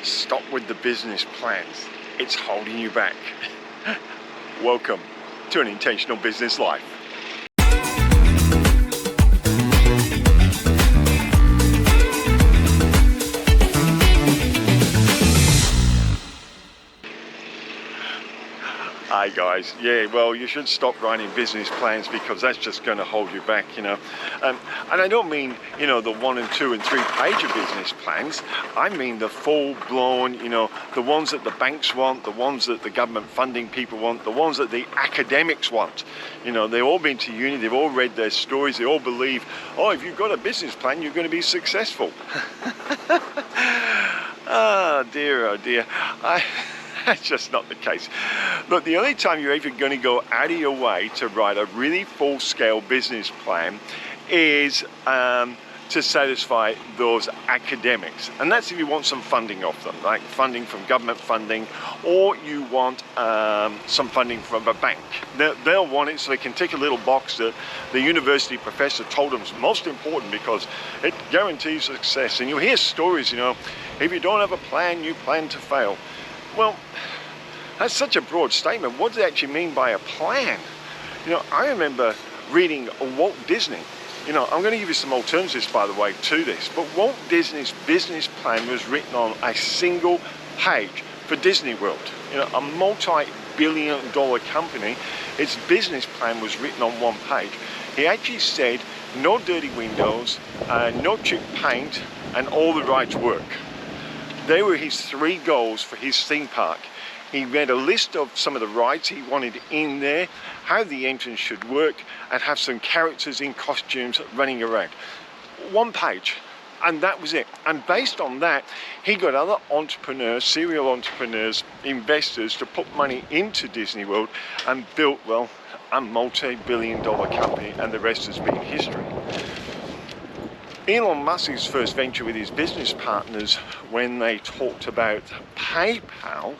Stop with the business plans. It's holding you back. Welcome to an intentional business life. Hi guys, yeah, well, you should stop writing business plans because that's just going to hold you back, And I don't mean, the 1 and 2 and 3 page of business plans. I mean the full-blown, the ones that the banks want, the ones that the government funding people want, the ones that the academics want. They've all been to uni, they've all read their stories, they all believe, oh, if you've got a business plan, you're going to be successful. Oh dear. That's just not the case. Look, the only time you're even going to go out of your way to write a really full-scale business plan is to satisfy those academics. And that's if you want some funding off them, like funding from government funding, or you want some funding from a bank. They'll want it so they can tick a little box that the university professor told them is most important because it guarantees success. And you'll hear stories, if you don't have a plan, you plan to fail. Well, that's such a broad statement. What does it actually mean by a plan? I remember reading Walt Disney. I'm going to give you some alternatives, by the way, to this. But Walt Disney's business plan was written on a single page for Disney World. A multi-billion-dollar company. Its business plan was written on one page. He actually said, no dirty windows, no cheap paint, and all the rides work. They were his 3 goals for his theme park. He made a list of some of the rides he wanted in there, how the entrance should work, and have some characters in costumes running around. 1 page, and that was it. And based on that, he got other entrepreneurs, serial entrepreneurs, investors to put money into Disney World and built, well, a multi-billion-dollar company, and the rest has been history. Elon Musk's first venture with his business partners, when they talked about PayPal,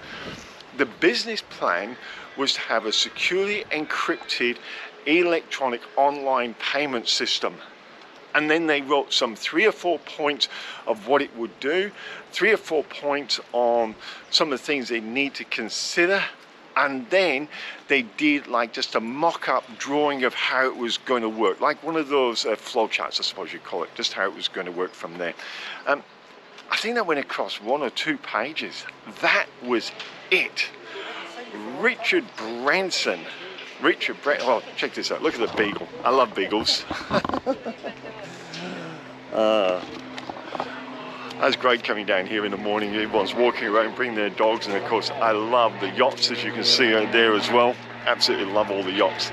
the business plan was to have a securely encrypted electronic online payment system. And then they wrote some 3 or 4 points of what it would do, 3 or 4 points on some of the things they need to consider. And then they did like just a mock-up drawing of how it was going to work, like one of those flowcharts, I suppose you'd call it, just how it was going to work from there. I think that went across 1 or 2 pages. That was it. Richard Branson. Oh, check this out. Look at the beagle. I love beagles. That's great coming down here in the morning. Everyone's walking around, bringing their dogs, and of course I love the yachts, as you can see out there as well. Absolutely love all the yachts.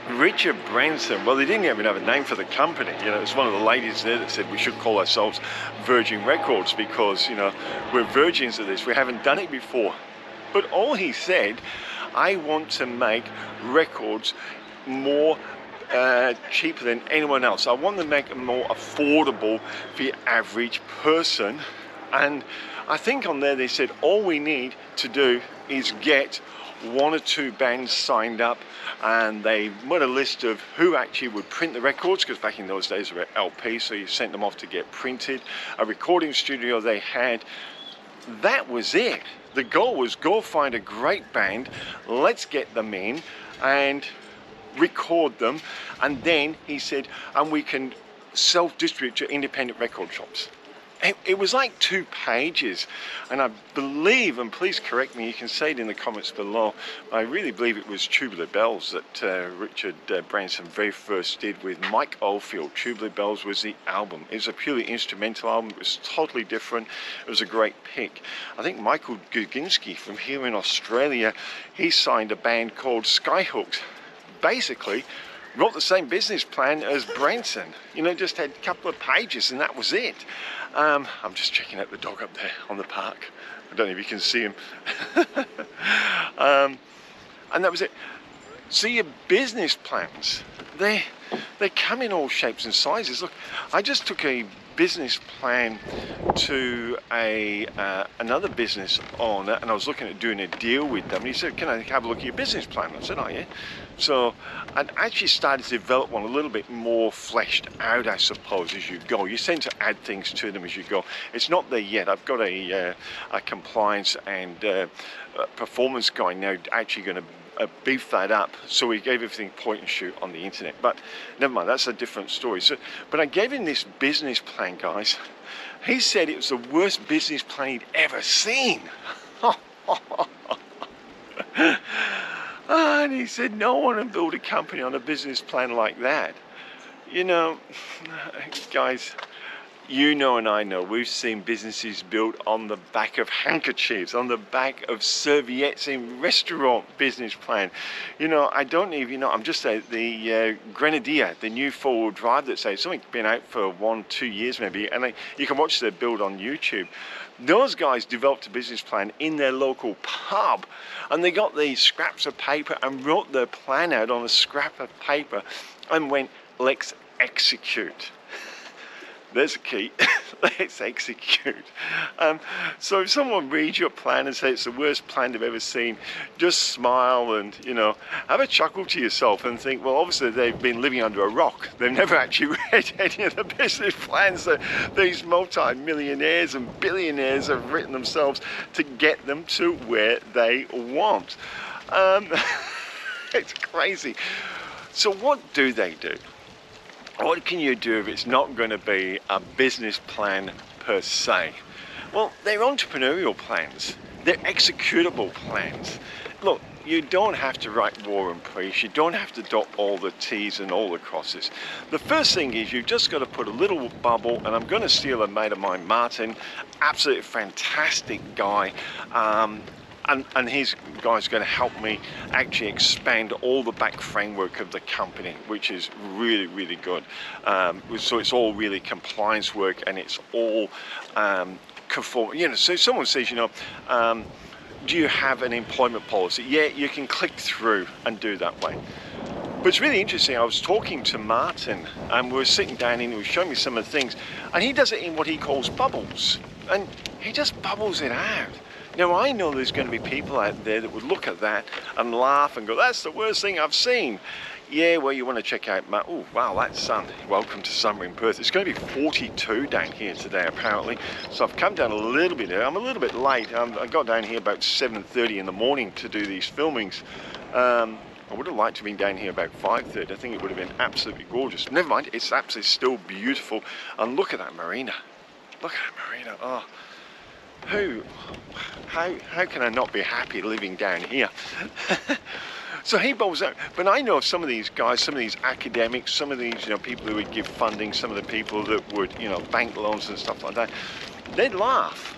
Richard Branson, well, they didn't even have a name for the company. It's one of the ladies there that said we should call ourselves Virgin Records because, we're virgins of this. We haven't done it before. But all he said, I want to make records more cheaper than anyone else. I want to make them more affordable for the average person. And I think on there they said all we need to do is get 1 or 2 bands signed up, and they made a list of who actually would print the records, because back in those days they were LP, so you sent them off to get printed. A recording studio they had. That was it. The goal was go find a great band, let's get them in and record them, and then he said, and we can self-distribute to independent record shops. It was like 2 pages, and I believe, and please correct me, you can say it in the comments below, I really believe it was Tubular Bells that Richard Branson very first did with Mike Oldfield. Tubular Bells was the album. It was a purely instrumental album. It was totally different. It was a great pick. I think Michael Gudinski from here in Australia, he signed a band called Skyhooks. Basically, wrote the same business plan as Branson. Just had a couple of pages and that was it. I'm just checking out the dog up there on the park. I don't know if you can see him. And that was it. So your business plans, they come in all shapes and sizes. Look, I just took a business plan to another business owner, and I was looking at doing a deal with them. And he said, "Can I have a look at your business plan?" I said, "Oh yeah." So I actually started to develop one a little bit more fleshed out, I suppose, as you go. You tend to add things to them as you go. It's not there yet. I've got a compliance and performance guy now actually going to beef that up, so we gave everything point and shoot on the internet, but never mind, that's a different story. So, but I gave him this business plan, guys. He said it was the worst business plan he'd ever seen. And he said no one would build a company on a business plan like that. You know, guys, you know and I know, we've seen businesses built on the back of handkerchiefs, on the back of serviettes in restaurant business plan. You know, I don't even know, I'm just saying, the Grenadier, the new four-wheel drive that's something been out for 1-2 years maybe, and you can watch their build on YouTube. Those guys developed a business plan in their local pub, and they got these scraps of paper and wrote their plan out on a scrap of paper and went, "Let's execute." There's a key. Let's execute. So if someone reads your plan and says it's the worst plan they've ever seen, just smile and, you know, have a chuckle to yourself and think, well, obviously they've been living under a rock. They've never actually read any of the business plans that these multi-millionaires and billionaires have written themselves to get them to where they want. It's crazy. So what do they do? What can you do if it's not going to be a business plan per se? Well, they're entrepreneurial plans. They're executable plans. Look, you don't have to write War and Peace. You don't have to dot all the T's and all the crosses. The first thing is you've just got to put a little bubble, and I'm going to steal a mate of mine, Martin, absolutely fantastic guy. And his guy's going to help me actually expand all the back framework of the company, which is really, really good. So it's all really compliance work, and it's all conform. You know, so someone says, you know, do you have an employment policy? Yeah, you can click through and do that way. But it's really interesting. I was talking to Martin, and we were sitting down, and he was showing me some of the things, and he does it in what he calls bubbles, and he just bubbles it out. Now, I know there's going to be people out there that would look at that and laugh and go, "That's the worst thing I've seen." Yeah, well, you want to check out, oh, wow, that's sun. Welcome to summer in Perth. It's going to be 42 down here today, apparently. So I've come down a little bit there. I'm a little bit late. I got down here about 7:30 in the morning to do these filmings. I would have liked to have been down here about 5:30. I think it would have been absolutely gorgeous. Never mind, it's absolutely still beautiful. And look at that marina. Look at that marina. Oh. How can I not be happy living down here? So he bowls out. But I know some of these guys, some of these academics, some of these, you know, people who would give funding, some of the people that would, you know, bank loans and stuff like that, they'd laugh.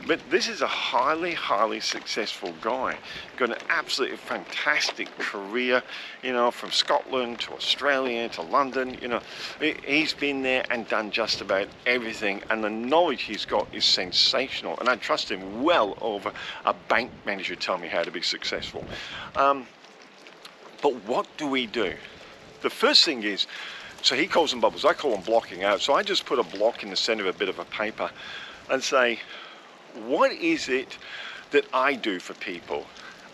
But this is a highly, highly successful guy. Got an absolutely fantastic career, you know, from Scotland to Australia to London. You know, he's been there and done just about everything, and the knowledge he's got is sensational. And I trust him well over a bank manager telling me how to be successful. But what do we do? The first thing is, so he calls them bubbles. I call them blocking out. So I just put a block in the center of a bit of a paper and say, what is it that I do for people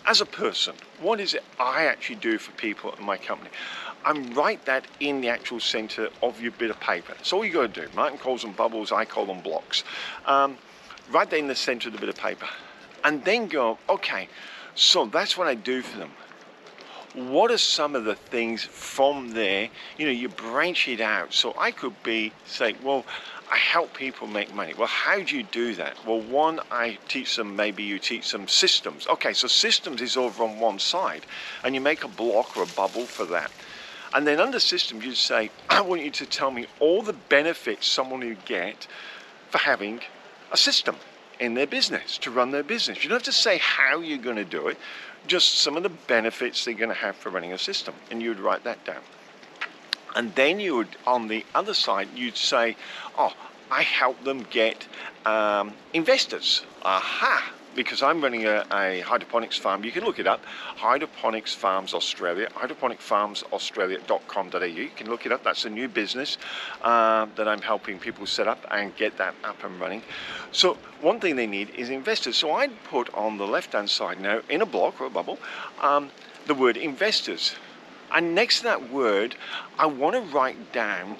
as a person? What is it I actually do for people in my company? And write that in the actual center of your bit of paper. That's all you got to do. Martin calls them bubbles, I call them blocks. Write that in the center of the bit of paper. And then go, okay, so that's what I do for them. What are some of the things from there? You know, you branch it out. So I could be saying, well, I help people make money. Well, how do you do that? Well, one, I teach them, maybe you teach them systems. Okay, so systems is over on one side, and you make a block or a bubble for that. And then under systems, you say, I want you to tell me all the benefits someone would get for having a system in their business, to run their business. You don't have to say how you're going to do it, just some of the benefits they're going to have for running a system, and you would write that down. And then you would, on the other side, you'd say, oh, I help them get investors. Aha, because I'm running a hydroponics farm. You can look it up, Hydroponics Farms Australia, hydroponicfarmsaustralia.com.au. You can look it up. That's a new business that I'm helping people set up and get that up and running. So one thing they need is investors. So I'd put on the left-hand side now, in a block or a bubble, the word investors. And next to that word, I want to write down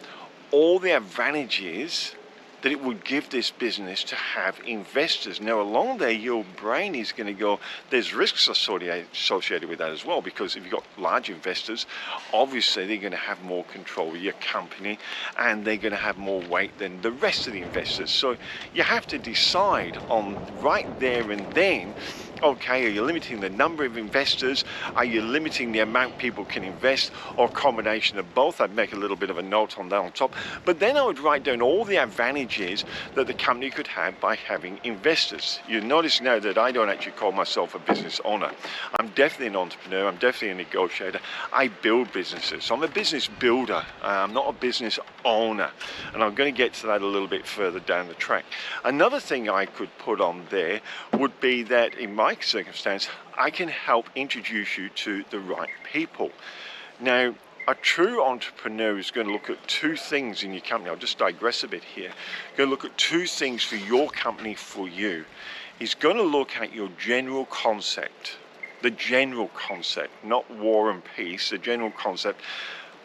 all the advantages that it would give this business to have investors. Now along there, your brain is going to go, there's risks associated with that as well, because if you've got large investors, obviously they're going to have more control of your company and they're going to have more weight than the rest of the investors. So you have to decide on right there and then, okay, are you limiting the number of investors? Are you limiting the amount people can invest, or a combination of both? I'd make a little bit of a note on that on top. But then I would write down all the advantages that the company could have by having investors. You notice now that I don't actually call myself a business owner. I'm definitely an entrepreneur. I'm definitely a negotiator. I build businesses. So I'm a business builder. I'm not a business owner. And I'm going to get to that a little bit further down the track. Another thing I could put on there would be that in my circumstance, I can help introduce you to the right people. Now, a true entrepreneur is going to look at two things in your company. I'll just digress a bit here. Going to look at two things for your company, for you. He's going to look at your general concept, the general concept, not war and peace, the general concept.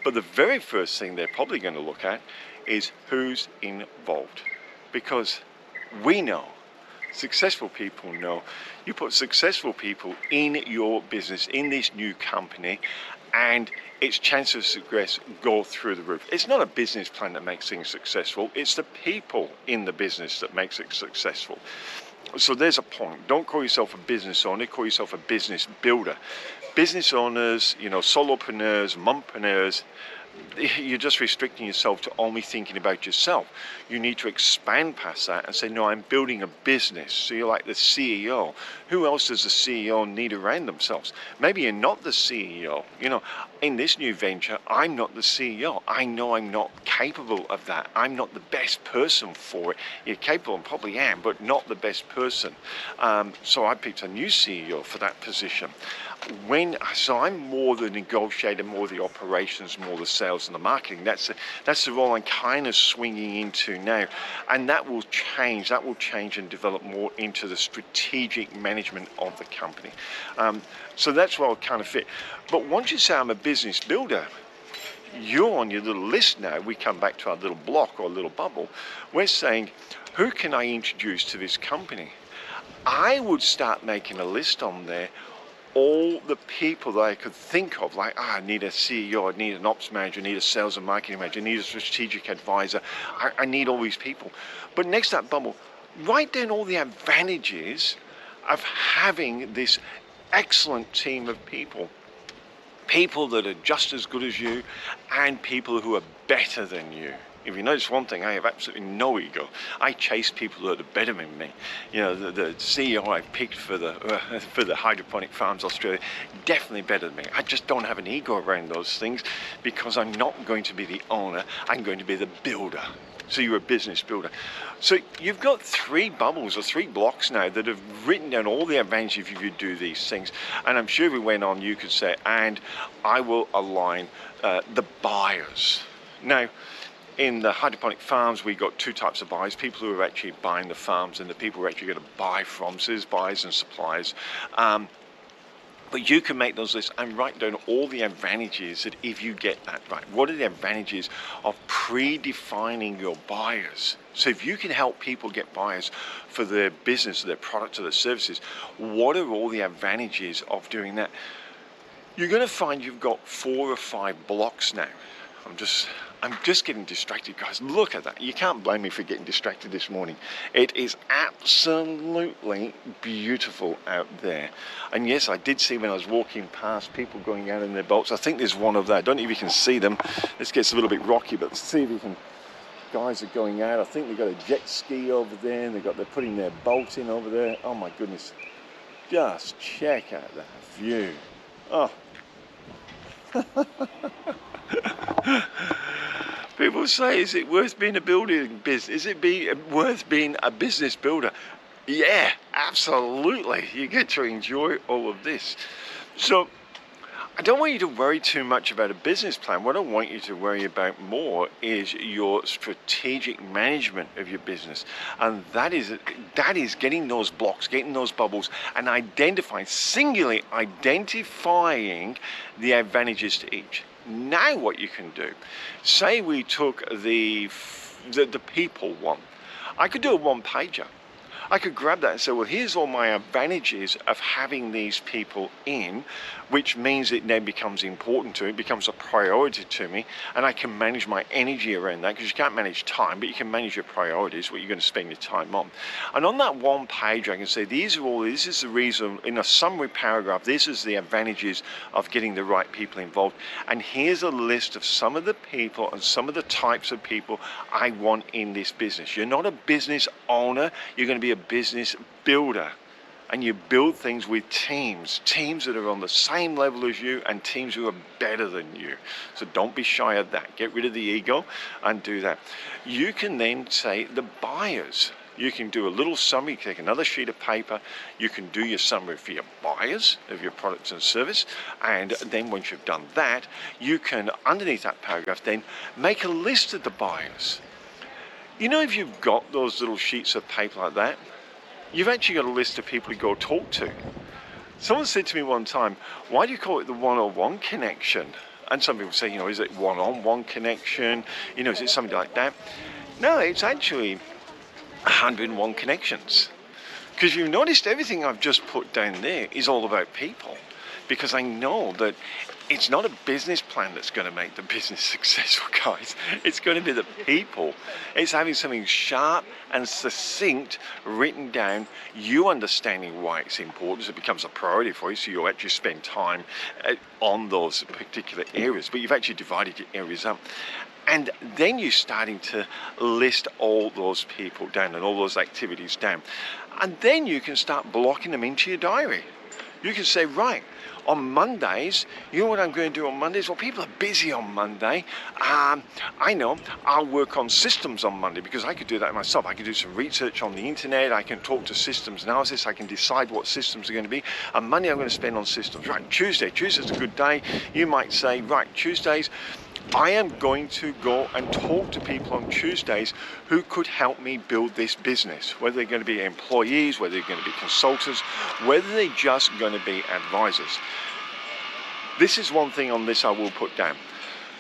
But the very first thing they're probably going to look at is who's involved. Because we know, successful people know, you put successful people in your business, in this new company, and its chances of success go through the roof. It's not a business plan that makes things successful, it's the people in the business that makes it successful. So there's a point. Don't call yourself a business owner, call yourself a business builder. Business owners, solopreneurs, mompreneurs, you're just restricting yourself to only thinking about yourself. You need to expand past that and say, no, I'm building a business. So you're like the CEO. Who else does the CEO need around themselves? Maybe you're not the CEO. In this new venture, I'm not the CEO. I know I'm not capable of that. I'm not the best person for it. You're capable and probably am, but not the best person. So I picked a new CEO for that position. So I'm more the negotiator, more the operations, more the sales and the marketing. That's the role I'm kind of swinging into now, and that will change and develop more into the strategic management of the company. So that's where I'll kind of fit. But once you say I'm a business builder, you're on your little list now. We come back to our little block or little bubble. We're saying, who can I introduce to this company? I would start making a list on there, all the people that I could think of, like, I need a CEO, I need an ops manager, I need a sales and marketing manager, I need a strategic advisor, I need all these people. But next to that bubble, write down all the advantages of having this excellent team of people. People that are just as good as you and people who are better than you. If you notice one thing, I have absolutely no ego. I chase people that are better than me. The CEO I picked for the Hydroponic Farms Australia, definitely better than me. I just don't have an ego around those things because I'm not going to be the owner. I'm going to be the builder. So you're a business builder. So you've got three bubbles or three blocks now that have written down all the advantages if you do these things. And I'm sure if we went on, you could say, and I will align the buyers. Now, in the hydroponic farms, we got two types of buyers: people who are actually buying the farms and the people who are actually going to buy from. So there's buyers and suppliers. But you can make those lists and write down all the advantages that if you get that right. What are the advantages of predefining your buyers? So if you can help people get buyers for their business, their product, or their services, what are all the advantages of doing that? You're going to find you've got 4 or 5 blocks now. I'm just getting distracted, guys. Look at that. You can't blame me for getting distracted this morning. It is absolutely beautiful out there. And yes, I did see when I was walking past people going out in their boats. I think there's one of that. I don't know if you can see them. This gets a little bit rocky, but see if you can. Guys are going out. I think they've got a jet ski over there, and they're putting their boat in over there. Oh my goodness. Just check out that view. Oh. People say, is it worth being a building business? Is it worth being a business builder? Yeah, absolutely. You get to enjoy all of this. So I don't want you to worry too much about a business plan. What I want you to worry about more is your strategic management of your business. And that is getting those blocks, getting those bubbles, and singularly identifying the advantages to each. Now what you can do, say we took the people one. I could do a one-pager. I could grab that and say, well, here's all my advantages of having these people in, which means it then becomes important to me, it becomes a priority to me, and I can manage my energy around that, because you can't manage time, but you can manage your priorities, what you're going to spend your time on. And on that one page, I can say, this is the reason, in a summary paragraph, this is the advantages of getting the right people involved. And here's a list of some of the people and some of the types of people I want in this business. You're not a business owner, you're going to be a business builder, and you build things with teams that are on the same level as you and teams who are better than you. So don't be shy of that. Get rid of the ego and do that. You can then say the buyers. You can do a little summary, take another sheet of paper, you can do your summary for your buyers of your products and service, and then once you've done that, you can, underneath that paragraph, then make a list of the buyers. You know, if you've got those little sheets of paper like that, you've actually got a list of people to go talk to. Someone said to me one time, why do you call it the one-on-one connection? And some people say, is it one-on-one connection? Is it something like that? No, it's actually 101 connections. Because you've noticed everything I've just put down there is all about people. Because I know that it's not a business plan that's going to make the business successful, guys. It's going to be the people. It's having something sharp and succinct written down, you understanding why it's important, so it becomes a priority for you, so you'll actually spend time on those particular areas, but you've actually divided your areas up. And then you're starting to list all those people down and all those activities down. And then you can start blocking them into your diary. You can say, right, on Mondays, you know what I'm going to do on Mondays? Well, people are busy on Monday. I know I'll work on systems on Monday, because I could do that myself. I can do some research on the internet. I can talk to systems analysis. I can decide what systems are going to be. And Monday I'm going to spend on systems. Right, Tuesday's a good day. You might say, right, Tuesdays, I am going to go and talk to people on Tuesdays who could help me build this business, whether they're going to be employees, whether they're going to be consultants, whether they're just going to be advisors. This is one thing on this I will put down.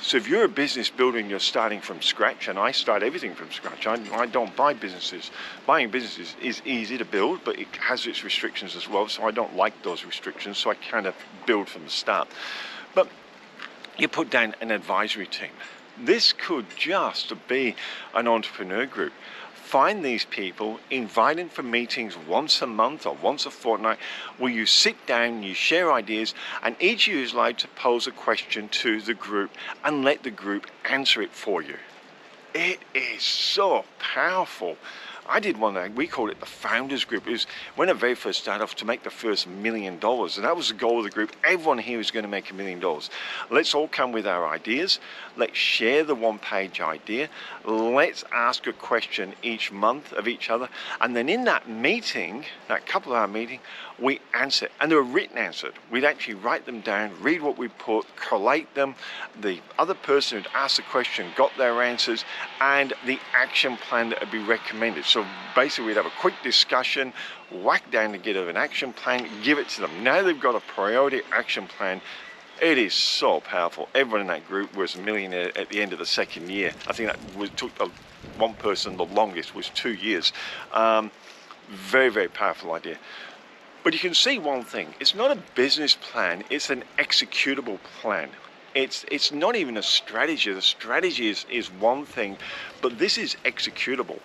So if you're a business builder and you're starting from scratch, and I start everything from scratch, I don't buy businesses. Buying businesses is easy to build, but it has its restrictions as well, so I don't like those restrictions, so I kind of build from the start. But you put down an advisory team. This could just be an entrepreneur group. Find these people, invite them for meetings once a month or once a fortnight, where you sit down, you share ideas, and each of you is allowed to pose a question to the group and let the group answer it for you. It is so powerful. I did one that we called it the Founders Group. It was when I very first started off to make the first $1 million, and that was the goal of the group. Everyone here is going to make $1 million. Let's all come with our ideas. Let's share the one-page idea. Let's ask a question each month of each other, and then in that meeting, that couple-hour meeting, we answer, and they were written answered. We'd actually write them down, read what we put, collate them. The other person who'd asked the question got their answers, and the action plan that would be recommended. So basically we'd have a quick discussion, whack down to get an action plan, give it to them. Now they've got a priority action plan. It is so powerful. Everyone in that group was a millionaire at the end of the second year. I think that took one person the longest, was 2 years. Very, very powerful idea. But you can see one thing, it's not a business plan, it's an executable plan. It's not even a strategy. The strategy is one thing, but this is executable.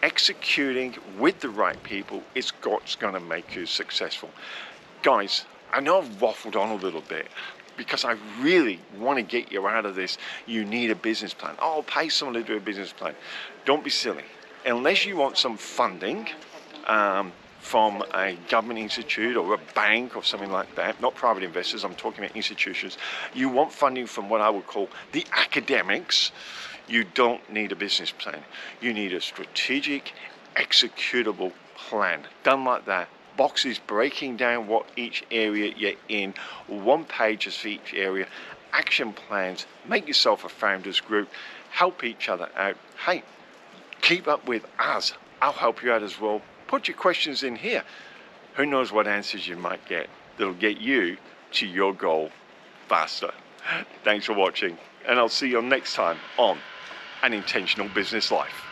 Executing with the right people is what's going to make you successful. Guys, I know I've waffled on a little bit, because I really want to get you out of this. You need a business plan. Oh, pay someone to do a business plan. Don't be silly. Unless you want some funding, from a government institute or a bank or something like that, not private investors, I'm talking about institutions. You want funding from what I would call the academics. You don't need a business plan. You need a strategic executable plan. Done like that. Boxes breaking down what each area you're in, one pages for each area, action plans, make yourself a founders group, help each other out. Hey, keep up with us. I'll help you out as well. Put your questions in here. Who knows what answers you might get that'll get you to your goal faster. Thanks for watching, and I'll see you next time on An Intentional Business Life.